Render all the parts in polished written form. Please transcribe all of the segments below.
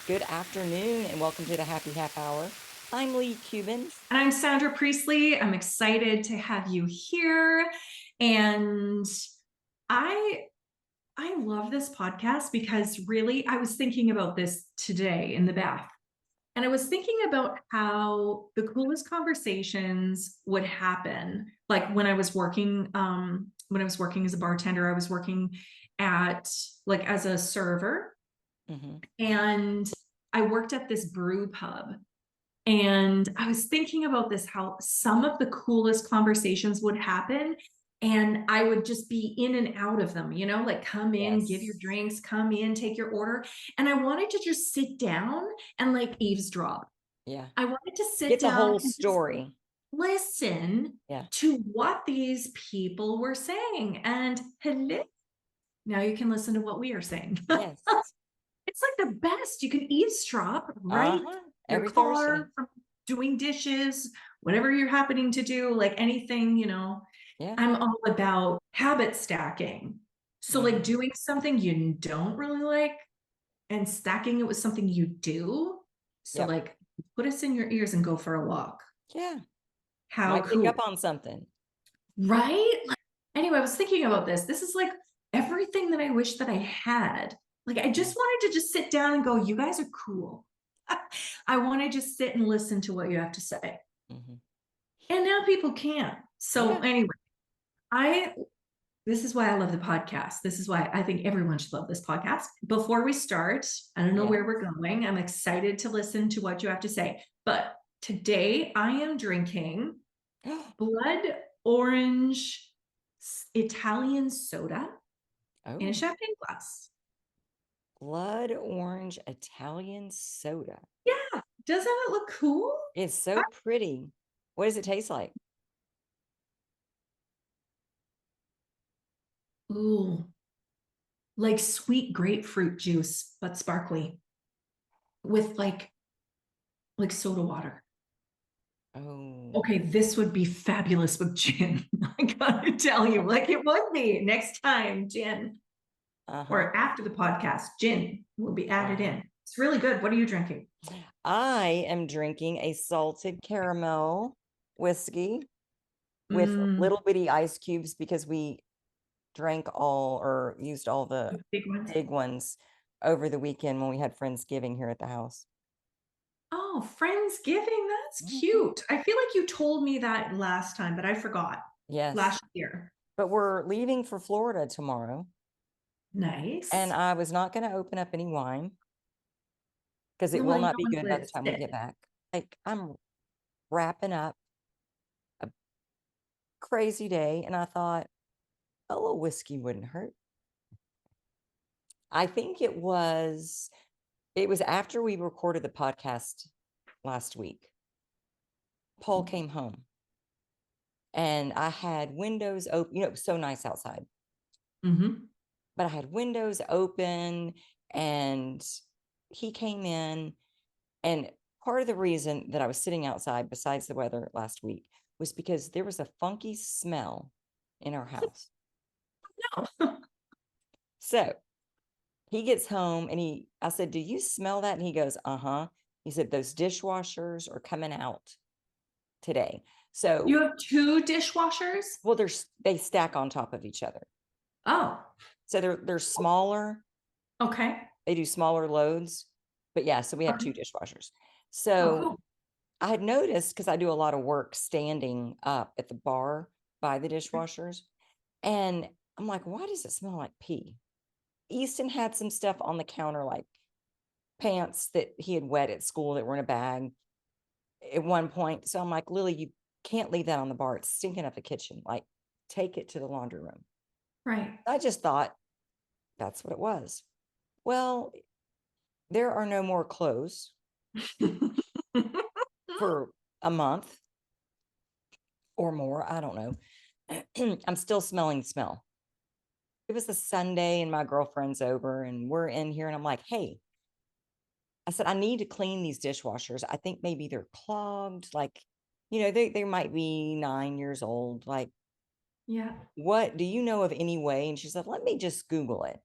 Good afternoon and welcome to the Happy Half Hour. I'm Leigh Kubin. And I'm Sandra Priestley. I'm excited to have you here. And I I love this podcast because really I was thinking about this today in the bath. And I was thinking about how the coolest conversations would happen. Like when I was working as a bartender, I was working at like as a server, Mm-hmm. and I worked at this brew pub. And I was thinking about this, how some of the coolest conversations would happen. And I would just be in and out of them, like come in, give your Yes. drinks, come in, take your order. And I wanted to just sit down and like eavesdrop. Yeah. I wanted to sit Get the down whole and just story. listen Yeah. to what these people were saying. And hello, now you can listen to what we are saying. Yes. It's like the best. You can eavesdrop right Uh-huh. your Every Thursday. car from doing dishes, whatever you're happening to do, like anything. Yeah. I'm all about habit stacking. So like Mm-hmm. doing something you don't really like and stacking it with something you do. So Yep. like put us in your ears and go for a walk. Yeah. How Might pick cool, up on something. right? Anyway, I was thinking about this. This is like everything that I wish that I had. Like, I Yeah. just wanted to just sit down and go, you guys are cool. I want to just sit and listen to what you have to say. Mm-hmm. And now people can't. So, Yeah. anyway, I this is why I love the podcast. This is why I think everyone should love this podcast. Before we start, I don't know Yeah. where we're going. I'm excited to listen to what you have to say. But today I am drinking blood orange Italian soda in a Oh, champagne glass. blood orange Italian soda. Yeah, doesn't it look cool? It's so pretty. What does it taste like? Ooh, like sweet grapefruit juice, but sparkly with like soda water. Oh, Okay, this would be fabulous with gin. I gotta tell you, like it would be next time, gin. uh-huh. Or after the podcast, gin will be added Uh-huh. in. It's really good. What are you drinking? I am drinking a salted caramel whiskey with Mm, little bitty ice cubes because we drank all or used all the big ones. big ones over the weekend when we had Friendsgiving here at the house. Oh, Friendsgiving. That's Mhm. cute. I feel like you told me that last time, but I forgot. Yes, Last year. but we're leaving for Florida tomorrow, and Nice. I was not going to open up any wine because it will Well, you not don't be want good to by let the it time we get sit. back. Like I'm wrapping up a crazy day, and I thought a little whiskey wouldn't hurt. I think it was after we recorded the podcast last week. Paul came home and I had windows open. It was so nice outside, Mm-hmm. but I had windows open and he came in. And part of the reason that I was sitting outside, besides the weather last week, was because there was a funky smell in our house. So he gets home and I said, "Do you smell that?" And he goes, "Uh-huh." He said, "Those dishwashers are coming out today." You So, have two dishwashers? well, they stack on top of each other. Oh, So they're smaller. okay. They do smaller loads. But yeah, so we have Okay. two dishwashers. Oh, So cool. I had noticed because I do a lot of work standing up at the bar by the Okay. dishwashers. And I'm like, why does it smell like pee? Easton had some stuff on the counter, like pants that he had wet at school that were in a bag at one point. So I'm like, Lily, you can't leave that on the bar. It's stinking up the kitchen. Like, take it to the laundry room. Right. I just thought that's what it was. Well, there are no more clothes for a month or more. I don't know. I'm still smelling the smell. It was a Sunday and my girlfriend's over and we're in here and I'm like, hey, I said, I need to clean these dishwashers. I think maybe they're clogged. Like, they might be 9 years old. Like, Yeah. what do you know of any way? And she said, let me just Google it.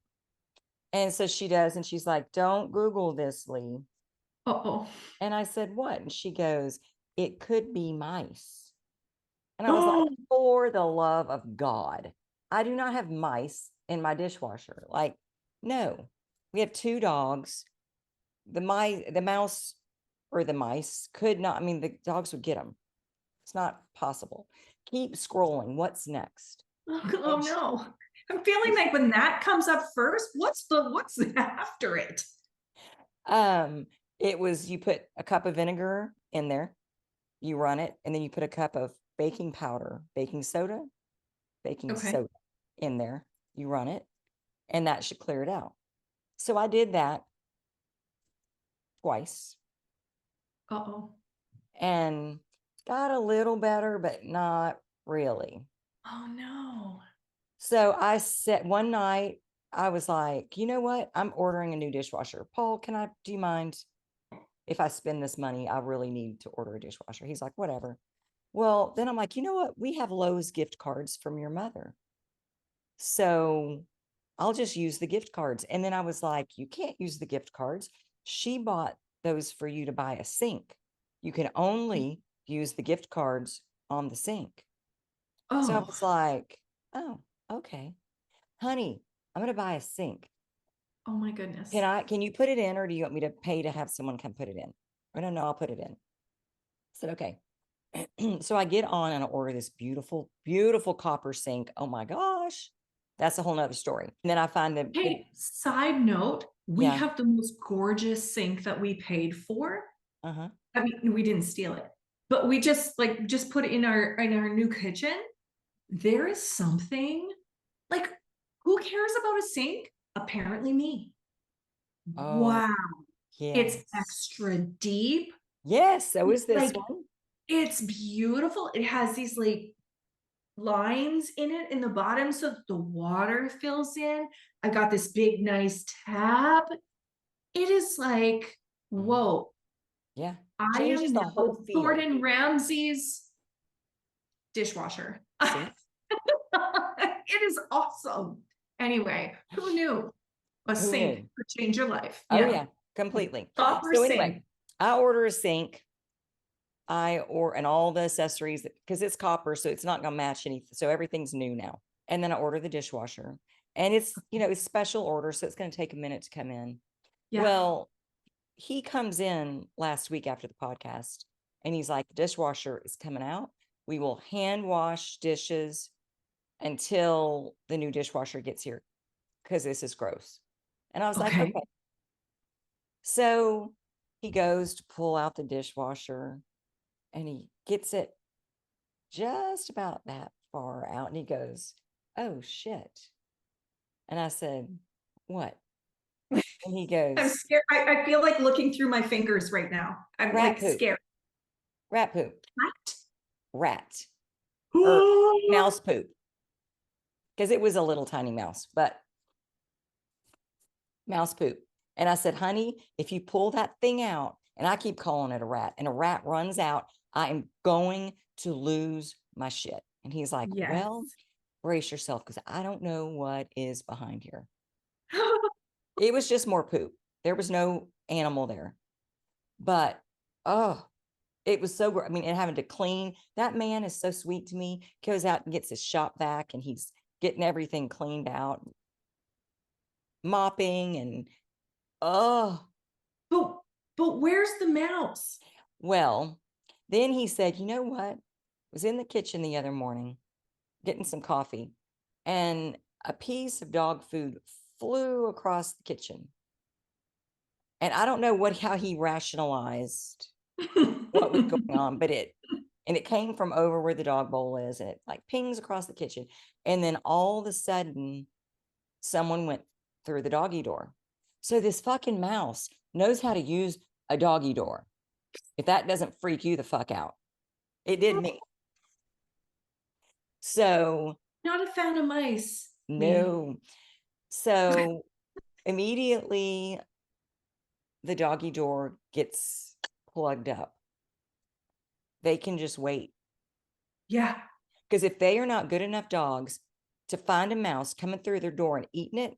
And so she does. And she's like, don't Google this, Leigh. Uh-oh. And I said, what? And she goes, it could be mice. And I was like, Oh, for the love of God, I do not have mice in my dishwasher. Like, no, we have 2 dogs. The mouse or the mice could not, I mean, the dogs would get them. It's not possible. Keep scrolling. What's next? oh no. I'm feeling like when that comes up first, what's after it? Um, it was, you put a cup of vinegar in there, you run it, and then you put a cup of baking powder, baking soda Okay. in there, you run it, and that should clear it out. So I did that twice Uh-oh. and got a little better, but not really. Oh no. So I said one night, I was like, you know what? I'm ordering a new dishwasher. Paul, do you mind if I spend this money? I really need to order a dishwasher. He's like, whatever. Well, then I'm like, you know what? We have Lowe's gift cards from your mother. So I'll just use the gift cards. And then I was like, you can't use the gift cards. She bought those for you to buy a sink. You can only use the gift cards on the sink. So I Oh, was like, oh, okay. Honey, I'm going to buy a sink. oh my goodness. Can you put it in, or do you want me to pay to have someone come put it in? I don't know. I'll put it in. I said, okay. So I get on and I order this beautiful, beautiful copper sink. Oh my gosh. That's a whole nother story. And then I find Hey, side note, we yeah. have the most gorgeous sink that we paid for. Uh-huh. I mean, we didn't steal it, but we just put it in our new kitchen. There is something like, who cares about a sink? Apparently me. Oh, Wow. It's yes. extra deep. Yes. So is this Like, one. it's beautiful. It has these like lines in it in the bottom so that the water fills in. I got this big, nice tab. It is like, Mhm. whoa, Yeah. I Changes am the now whole feel. Gordon Ramsay's dishwasher. See? It is awesome. Anyway, who knew a Who sink knew? could change your life? Oh, Yeah. yeah. Completely. Copper So anyway, sink. I order a sink. And all the accessories because it's copper, so it's not going to match anything. So everything's new now. And then I order the dishwasher, and it's special order, so it's going to take a minute to come in. Yeah. Well, he comes in last week after the podcast, and he's like, the dishwasher is coming out. We will hand wash dishes until the new dishwasher gets here because this is gross. And I was like, Okay. okay. So he goes to pull out the dishwasher, and he gets it just about that far out. And he goes, oh, shit. And I said, what? And he I'm goes, scared. I feel like looking through my fingers right now. I'm rat like poop, scared. rat poop, rat, or What? mouse poop. Because it was a little tiny mouse, but mouse poop. And I said, honey, if you pull that thing out, and I keep calling it a rat, and a rat runs out, I am going to lose my shit. And he's like, Yes. well, brace yourself because I don't know what is behind here. It was just more poop. There was no animal there. But oh, it was so, I mean, and having to clean, that man is so sweet to me. Goes out and gets his shop vac, and he's getting everything cleaned out, mopping, and oh, but but where's the mouse? well, then he said, you know what? Was in the kitchen the other morning getting some coffee, and a piece of dog food flew across the kitchen. And I don't know how he rationalized what was going on, but it came from over where the dog bowl is, and it like pings across the kitchen. And then all of a sudden, someone went through the doggy door. So this fucking mouse knows how to use a doggy door. If that doesn't freak you the fuck out, it did me. So Not a fan of mice, Leigh. no. So immediately the doggy door gets plugged up. They can just wait. Yeah. Because if they are not good enough dogs to find a mouse coming through their door and eating it,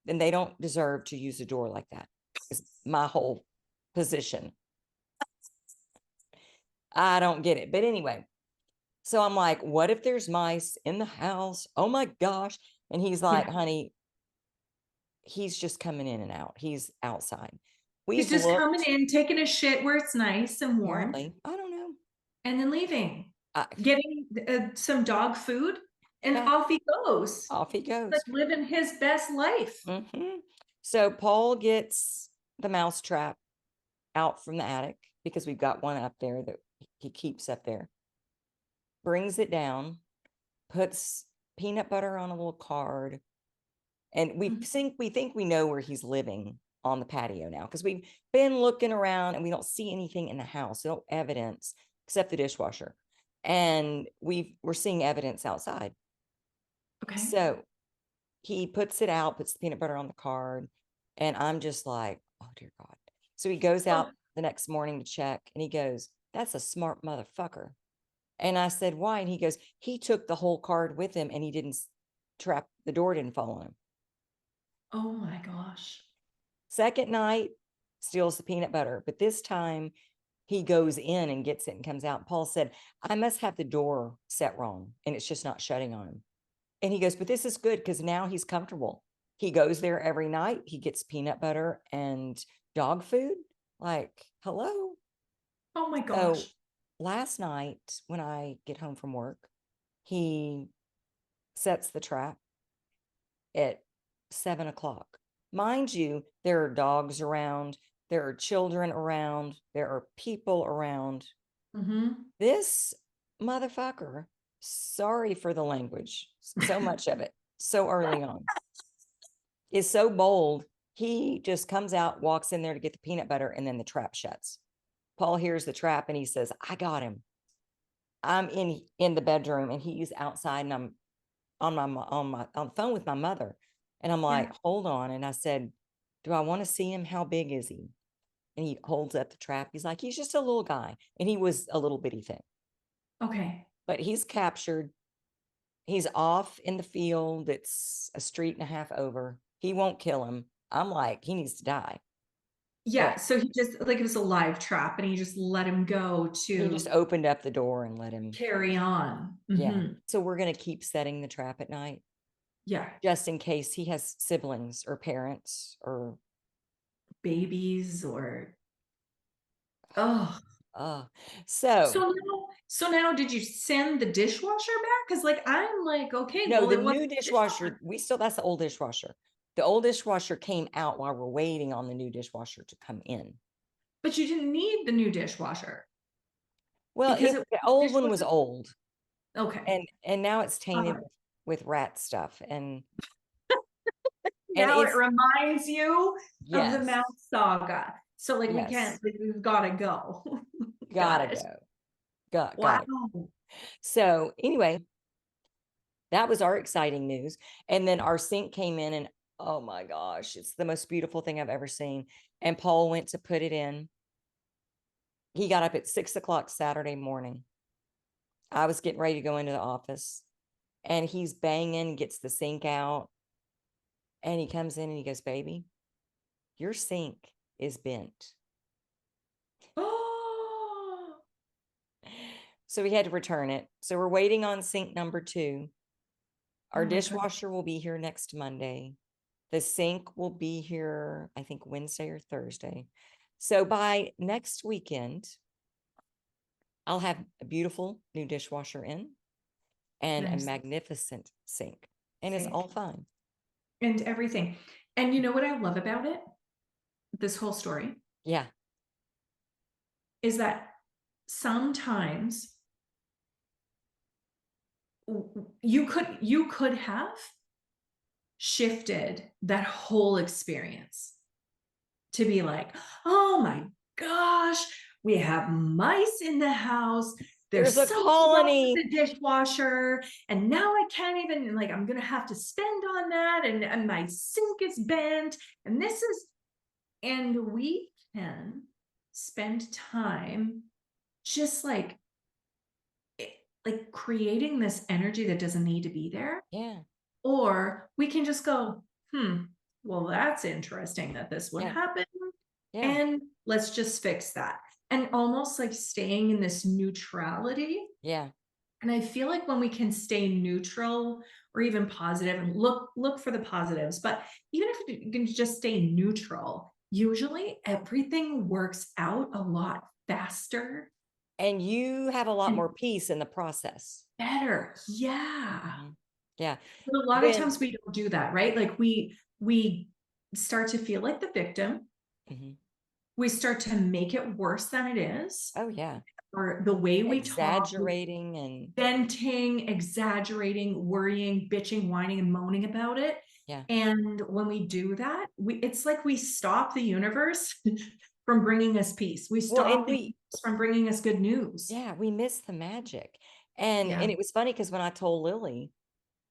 then they don't deserve to use a door like that. It's my whole position. I don't get it. But anyway, so I'm like, what if there's mice in the house? Oh my gosh. And he's like, Yeah. honey, he's just coming in and out. He's outside. He's We've just coming looked, in, taking a shit where it's nice and warm, apparently, I don't know. and then leaving, I, getting some dog food, and yeah, off he goes. off he Like goes. living his best life. So Paul gets the mouse trap out from the attic because we've got one up there that he keeps up there, brings it down, puts peanut butter on a little card. And we think we know where he's living on the patio now because we've been looking around and we don't see anything in the house, no evidence except the dishwasher. And we're seeing evidence outside. Okay. So he puts it out, puts the peanut butter on the card, and I'm just like, oh dear God. So he goes Oh, out the next morning to check and he goes, that's a smart motherfucker. And I said, why? And he goes, he took the whole card with him and he didn't trap, the door didn't fall on him. oh my gosh. Second night, steals the peanut butter, but this time he goes in and gets it and comes out. Paul said, I must have the door set wrong and it's just not shutting on him. And he goes, but this is good because now he's comfortable. He goes there every night. He gets peanut butter and dog food. Like, hello. Oh my So gosh. last night when I get home from work, he sets the trap at 7 o'clock. Mind you, there are dogs around, there are children around, there are people around. This motherfucker, sorry for the language, so much of it, so early on, is so bold. He just comes out, walks in there to get the peanut butter, and then the trap shuts. Paul hears the trap and he says, I got him. I'm in the bedroom and he's outside and I'm on the phone with my mother. And I'm like, Yeah. hold on. And I said, do I want to see him? How big is he? And he holds up the trap. He's like, he's just a little guy. And he was a little bitty thing, Okay. but he's captured. He's off in the field. It's a street and a half over. He won't kill him. I'm like, he needs to die. Yeah. But So he just like it was a live trap and he just let him go he just to opened up the door and let him. carry on. Yeah. So we're going to keep setting the trap at night Yeah. just in case he has siblings or parents or Babies or oh. uh So so now did you send the dishwasher back? Because like I'm like, okay, no, well, the it was new dishwasher, we still, that's the old dishwasher. The old dishwasher came out while we're waiting on the new dishwasher to come in. but you didn't need the new dishwasher Well, because it was the old one was dishwasher. old Okay. and now it's All tainted right. with rat stuff and Now it it's reminds you of the yes, Mount Saga. So like we can't, yes, like, we've got to go. Got gotta it. go. Wow. Gotta. So anyway, that was our exciting news. And then our sink came in and oh my gosh, it's the most beautiful thing I've ever seen. And Paul went to put it in. He got up at 6 o'clock Saturday morning. I was getting ready to go into the office and he's banging, gets the sink out. And he comes in and he goes, baby, your sink is bent. Oh, So we had to return it. So we're waiting on sink number 2. oh Our my God. dishwasher will be here next Monday. The sink will be here, I think, Wednesday or Thursday. So by next weekend, I'll have a beautiful new dishwasher in and a Nice. magnificent sink. And it's Sink all fine. and everything. And you know what I love about it? This whole story Yeah. is that sometimes you could have shifted that whole experience to be like, oh my gosh, we have mice in the house. There's There's a something wrong colony. with the dishwasher. And now I can't even, like, I'm going to have to spend on that. And my sink is bent. And and we can spend time just like creating this energy that doesn't need to be there. Yeah. Or we can just go, well, that's interesting that this would Yeah. happen. Yeah. And let's just fix that. And almost like staying in this neutrality. Yeah. And I feel like when we can stay neutral or even positive and look for the positives, but even if you can just stay neutral, usually everything works out a lot faster And you have a lot and more peace in the process. better. Yeah. Mhm. Yeah. But a lot of When times we don't do that, right? Like we start to feel like the victim. Mhm. We start to make it worse than it is, Oh, yeah. or the way we talk, Exaggerating and venting, exaggerating, worrying, bitching, whining, and moaning about it. yeah. And when we do that, it's like we stop the universe from bringing us peace. We Well, stop and the universe from bringing us good news. yeah, we miss the magic. And Yeah. it was funny because when I told Lily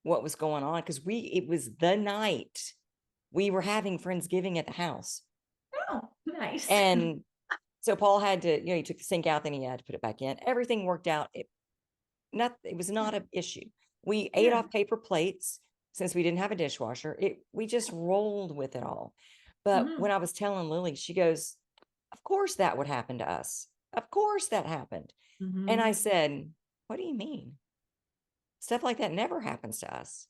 what was going on, because it was the night we were having Friendsgiving at the house. Oh, nice. And so Paul had to, he took the sink out, then he had to put it back in. Everything worked out. It was not an issue. We ate Yeah. off paper plates since we didn't have a dishwasher. We just rolled with it all. But Mhm. when I was telling Lily, she goes, "Of course that would happen to us. Of course that happened." And I Mhm. said, "What do you mean? Stuff like that never happens to us."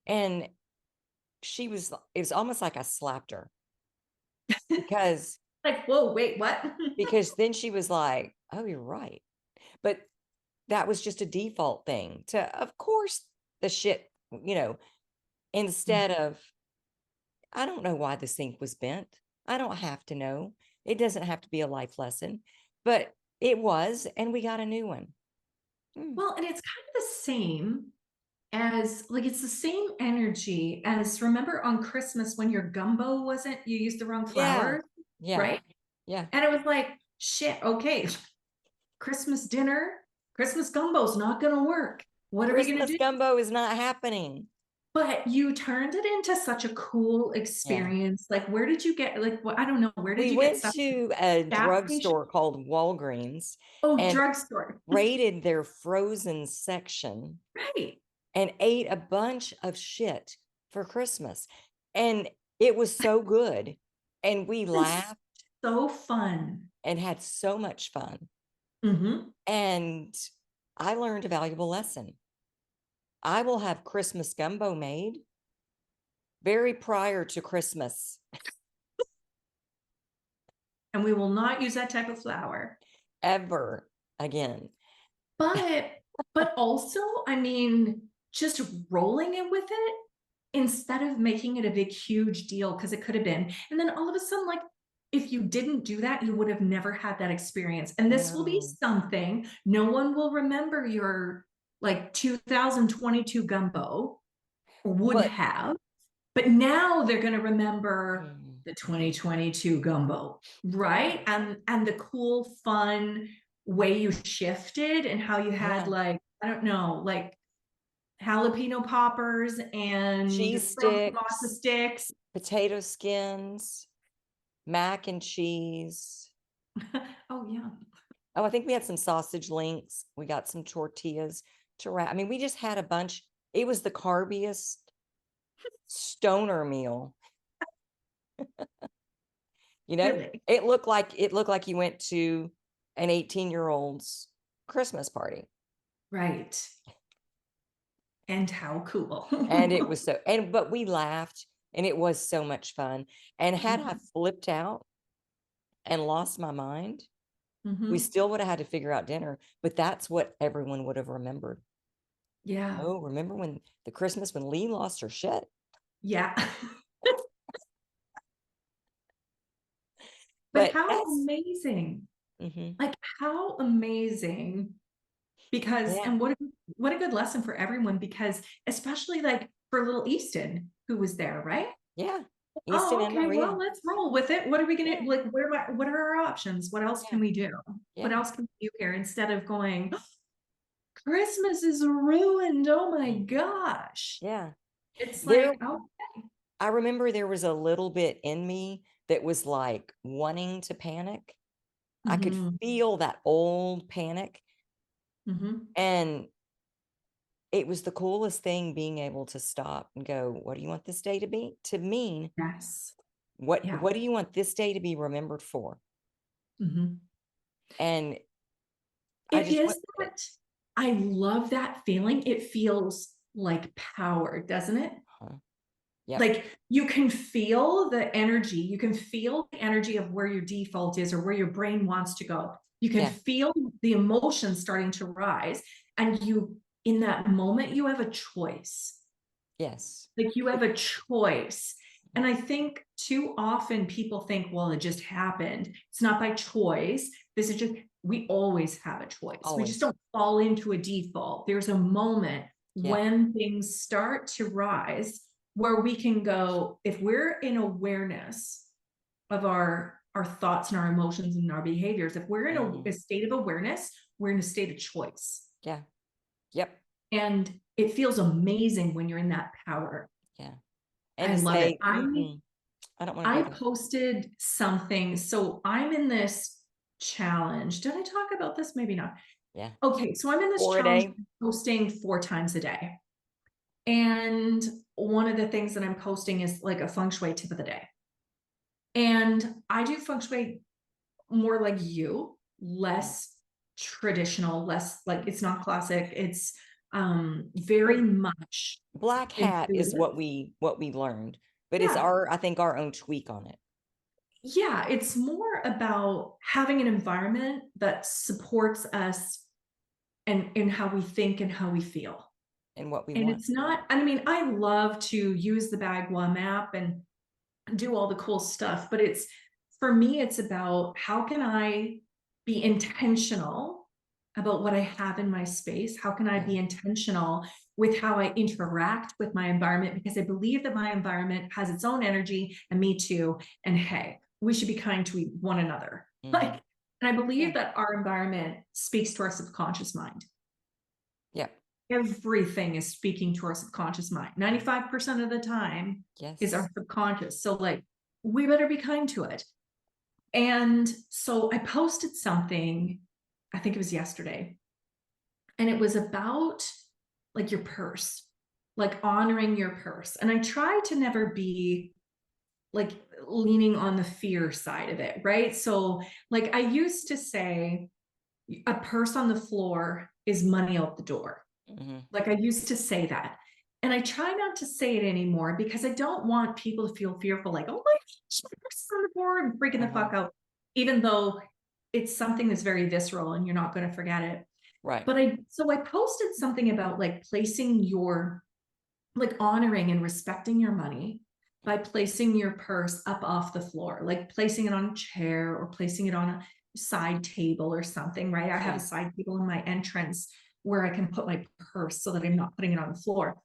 And it was almost like I slapped her because Like, whoa, wait, what? then she was like, "Oh, you're right." But that was just a default thing to, of course, the shit, instead of, I don't know why the sink was bent. I don't have to know. It doesn't have to be a life lesson, but it was, and we got a new one. Mm, Well, and it's kind of the same as like it's the same energy as remember on Christmas when your gumbo wasn't, you used the wrong yeah. flour, Yeah. right? Yeah. And it was like, shit, okay, Christmas dinner, Christmas gumbo's not gonna work. What are we gonna Christmas do? gumbo is not happening. But you turned it into such a cool Yeah. experience. Like, where did you get like what I don't know, where did We you get went stuff? to a Gas station? drugstore called Walgreens Oh, and drugstore. raided their frozen section Right. and ate a bunch of shit for Christmas. And it was so good. And we It's laughed so fun. and had so much fun. Mm-hmm. And I learned a valuable lesson. I will have Christmas gumbo made very prior to Christmas And we will not use that type of flour. ever again. But also, I mean, just rolling it with it instead of making it a big huge deal because it could have been. And then all of a sudden, like if you didn't do that, you would have never had that experience. And this will be No. something no one will remember your like 2022 gumbo or would But have, but now they're going to remember mm, the 2022 gumbo, right? And the cool, fun way you shifted and how you had yeah, like, I don't know, like jalapeno poppers and cheese frozen masa sticks, sticks. potato skins, mac and cheese. Oh yeah. Oh, I think we had some sausage links. We got some tortillas to wrap. I mean, we just had a bunch. It was the carbiest stoner meal. Really? It looked like you went to an 18-year-old's Christmas party. Right. And how cool. And it was but we laughed and it was so much fun. And had I flipped out and lost my mind, we Mm-hmm. still would have had to figure out dinner, but that's what everyone would have remembered. Yeah. Oh, remember when the Christmas when Leigh lost her shit? Yeah. But But how that's amazing. mhm, Like how amazing because yeah, and what a good lesson for everyone because especially like for little Easton who was there, right? yeah. Easton Oh, and okay, well, Maria. let's roll with it. What are we gonna Yeah, like? What are our options? What else yeah, can we do? What yeah, else can we do here instead of going, Christmas is ruined? Oh my mhm, gosh. yeah. It's There like, oh, I remember there was a little bit in me that was like wanting to panic. I could mhm, feel that old panic. mhm. And it was the coolest thing being able to stop and go, what do you want this day to be? To mean, Yes. what Yeah. what do you want this day to be remembered for? Mhm. And I It just is went with it. that. I love that feeling. It feels like power, doesn't it? Huh. Yep. Like you can feel the energy. You can feel the energy of where your default is or where your brain wants to go. You can Yeah. feel the emotions starting to rise. And you, in that moment, you have a choice. Yes. Like you have a choice. And I think too often people think, well, it just happened. It's not by choice. This is just, we always have a choice. We just Always. don't fall into a default. There's a moment Yeah. when things start to rise where we can go, if we're in awareness of our thoughts and our emotions and our behaviors, if we're in a state of awareness, we're in a state of choice. Yeah. Yep. And it feels amazing when you're in that power. Yeah. And I to love it. say, I don't want to I go there. posted something. So I'm in this challenge. Did I talk about this? Maybe not. Yeah. Okay, so I'm in this 4 a challenge day. posting 4 times a day. And one of the things that I'm posting is like a feng shui tip of the day. And I do feng shui more like you, less traditional, less like it's not classic. It's very much Black hat is intuitive. what we learned, but it's Yeah. I think our own tweak on it Yeah, it's more about having an environment that supports us and in how we think and how we feel. and what we And want. it's not, I mean, I love to use the Bagua map and do all the cool stuff, but it's for me, it's about how can I be intentional about what I have in my space? How can I Yeah. be intentional with how I interact with my environment? Because I believe that my environment has its own energy and me too. And hey, we should be kind to one another. Mm-hmm. Like, and I believe Yeah. that our environment speaks to our subconscious mind. Yep. Everything is speaking to our subconscious mind. 95% of the time is our Yes. subconscious. So, like, we better be kind to it. And so I posted something, I think it was yesterday, and it was about like your purse, like honoring your purse. And I try to never be like leaning on the fear side of it, right? So, like, I used to say, a purse on the floor is money out the door. Mm-hmm. Like, I used to say that. And I try not to say it anymore because I don't want people to feel fearful, like, oh my gosh, my purse is on the floor and freaking the fuck out, even though it's something that's very visceral and you're not going to forget it. Right. But I posted something about like placing your, like honoring and respecting your money by placing your purse up off the floor, like placing it on a chair or placing it on a side table or something, right? I have a Yeah. side table in my entrance where I can put my purse so that I'm not putting it on the floor.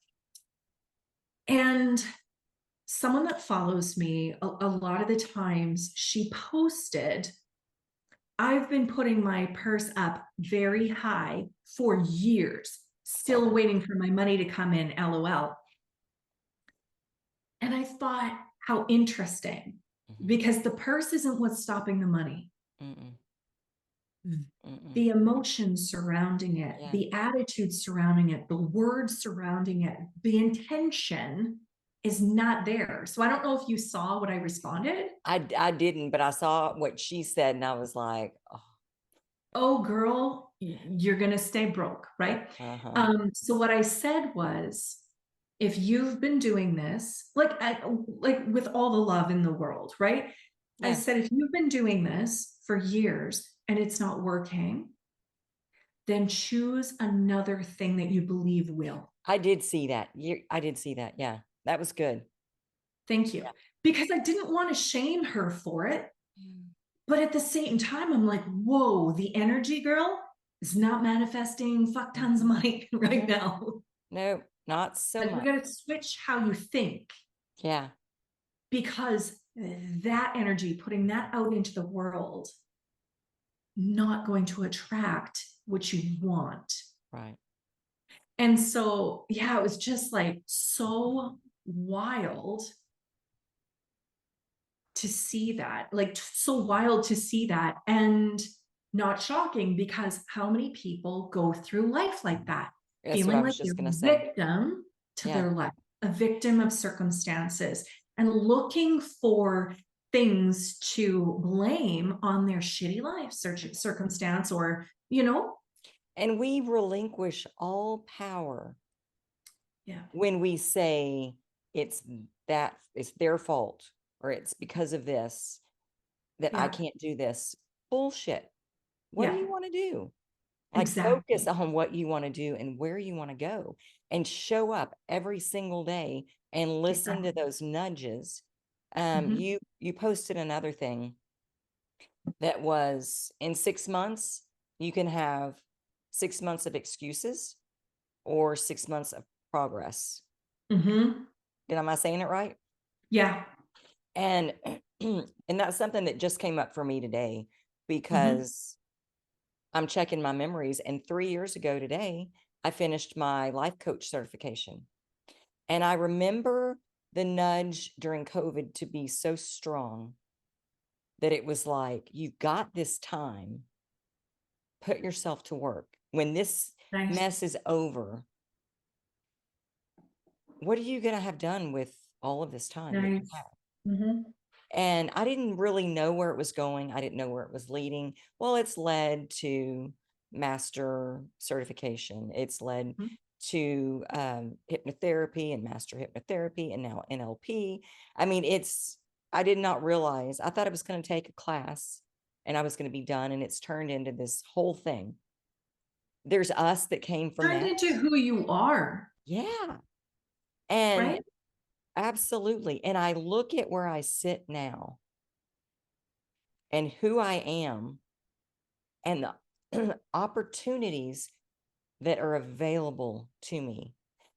And someone that follows me, a lot of the times she posted, I've been putting my purse up very high for years, Saw still that. waiting for my money to come in, LOL. And I thought, how interesting, Mm-hmm. because the purse isn't what's stopping the money. Mm-mm. Mm-mm. The emotions surrounding it, Yeah. the attitude surrounding it, the words surrounding it, the intention is not there. So I don't know if you saw what I responded. I didn't, but I saw what she said and I was like, oh, Oh, girl, you're going to stay broke, right? uh-huh. So what I said was, if you've been doing this, like with all the love in the world, right? I Yeah. said, if you've been doing this for years and it's not working, then choose another thing that you believe will. I did see that. I did see that. Yeah. That was good. Thank you. Yeah. Because I didn't want to shame her for it. Mm. But at the same time, I'm like, whoa, the energy girl is not manifesting fuck tons of Mhm. money right Mhm. now. No, not so Like, we much. got to switch how you think, Yeah. because that energy, putting that out into the world, not going to attract what you want. Right. And so, yeah, it was just like so wild to see that, like so wild to see that, and not shocking because how many people go through life like that? That's what feeling I like was they're just going to a say. victim to Yeah. their life, a victim of circumstances, and looking for things to blame on their shitty life circumstance, or, And we relinquish all power yeah, when we say it's it's their fault or it's because of this that I yeah, can't do this. Bullshit. What do yeah, you want to do? Like, focus exactly. on what you want to do and where you want to go, and show up every single day and listen to Exactly. those nudges. Mhm. You posted another thing that was, in 6 months, you can have 6 months of excuses or 6 months of progress. Mhm. Am I saying it right? Yeah. And and that's something that just came up for me today, Mhm. because I'm checking my memories. And 3 years ago today, I finished my life coach certification. And I remember the nudge during COVID to be so strong that it was like, you've got this time, put yourself to work. When this Nice. mess is over, what are you going to have done with all of this time that you Nice. have? Mhm. And I didn't really know where it was going. I didn't know where it was leading. Well, it's led to master certification. It's led Mhm. to hypnotherapy and master hypnotherapy, and now NLP. I mean, I did not realize, I thought it was going to take a class and I was going to be done. And it's turned into this whole thing. There's us that came from Turned that. into who you are, Yeah. And right? absolutely. And I look at where I sit now and who I am and the opportunities that are available to me.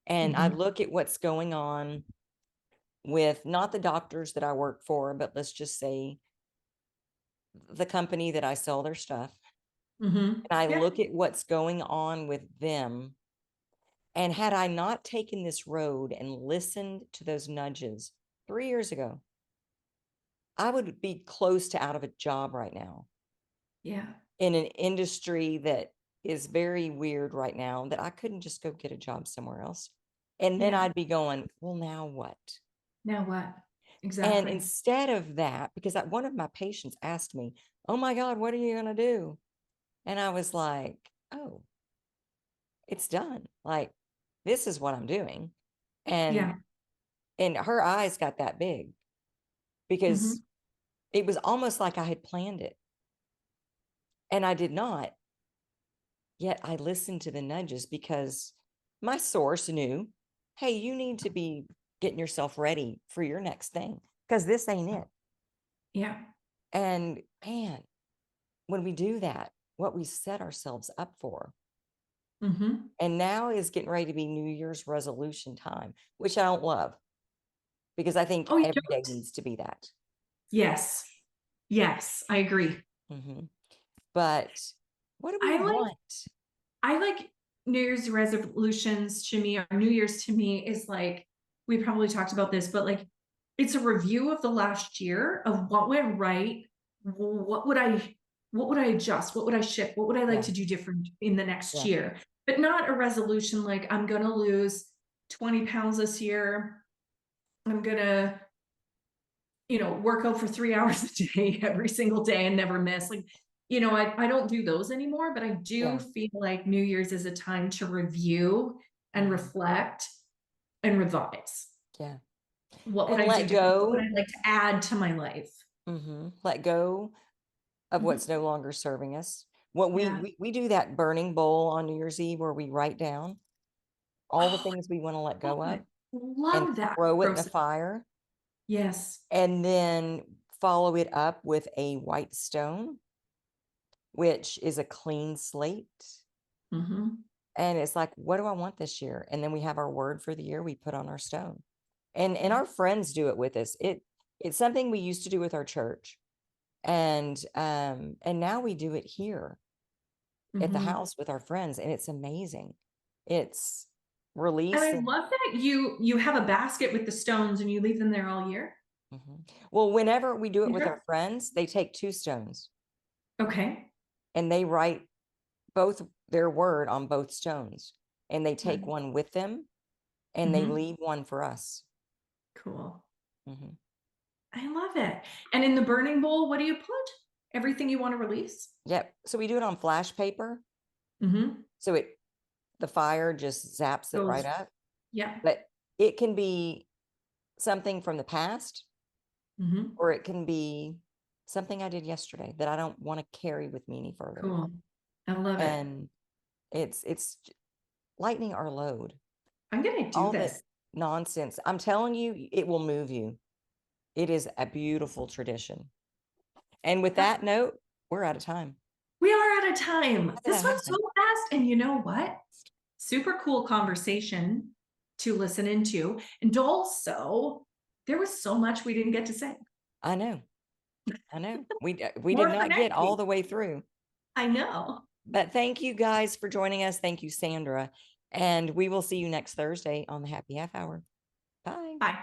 And I Mhm. look at what's going on with, not the doctors that I work for, but let's just say the company that I sell their stuff. Mhm. And I Yeah. look at what's going on with them. And had I not taken this road and listened to those nudges 3 years ago, I would be close to out of a job right now, Yeah. in an industry that is very weird right now, that I couldn't just go get a job somewhere else. And then Yeah. I'd be going, well, now what? Now what? And Exactly. instead of that, because one of my patients asked me, oh my God, what are you going to do? And I was like, oh, it's done. Like, this is what I'm doing. And Yeah. her eyes got that big, because Mhm. it was almost like I had planned it, and I did not. Yet I listened to the nudges because my source knew, hey, you need to be getting yourself ready for your next thing, because this ain't it. Yeah. And man, when we do that, what we set ourselves up for. Mhm. And now is getting ready to be New Year's resolution time, which I don't love, because I think Oh, you every day don't? needs to be that. Yes. Yes, I agree. Hmm. But what do we I like want? I like New Year's resolutions to me, or New Year's to me is like, we probably talked about this, but like, it's a review of the last year of what went right. What would I, what would I adjust? What would I shift? What would I like Yeah, to do different in the next yeah, year? But not a resolution like, I'm going to lose 20 pounds this year. I'm going to, work out for 3 hours a day every single day and never miss. Like, I don't do those anymore, but I do yeah. feel like New Year's is a time to review and Hmm. reflect and revise. Yeah. What would And I do let different? What would go. I like to add to my life? Let go of what's Mhm. no longer serving us. What Yeah. we do that burning bowl on New Year's Eve, where we write down all the Oh, things we want to let I go love of it. and Love that throw it in the process. fire, Yes. and then follow it up with a white stone, which is a clean slate. Hmm. And it's like, what do I want this year? And then we have our word for the year we put on our stone. And Yeah. our friends do it with us. It's something we used to do with our church. And now we do it here at the Hmm. house with our friends, and it's amazing. It's And I releasing. love that you have a basket with the stones and you leave them there all year. Mhm. Well, whenever we do it with our Interesting. friends, they take two stones Okay. and they write both their word on both stones. and they take Nice. one with them and they leave one for us. Cool. Mhm. I love it. And in the burning bowl, what do you put? Everything you want to release? Yep. So we do it on flash paper. Mm-hmm. So the fire just zaps it right Goes, up. yeah. But it can be something from the past, Mm-hmm. or it can be something I did yesterday that I don't want to carry with me any further. Cool. I love it. And it's lightening our load. I'm going to do All the this. nonsense. I'm telling you, it will move you. It is a beautiful tradition. And with that note, we're out of time. We are out of time. How did This that went so happen? fast. And you know what? Super cool conversation to listen into. And also, there was so much we didn't get to say. I know. I know. We did More for not get next all week. the way through. I know. But thank you guys for joining us. Thank you, Sandra. And we will see you next Thursday on the Happy Half Hour. Bye. Bye.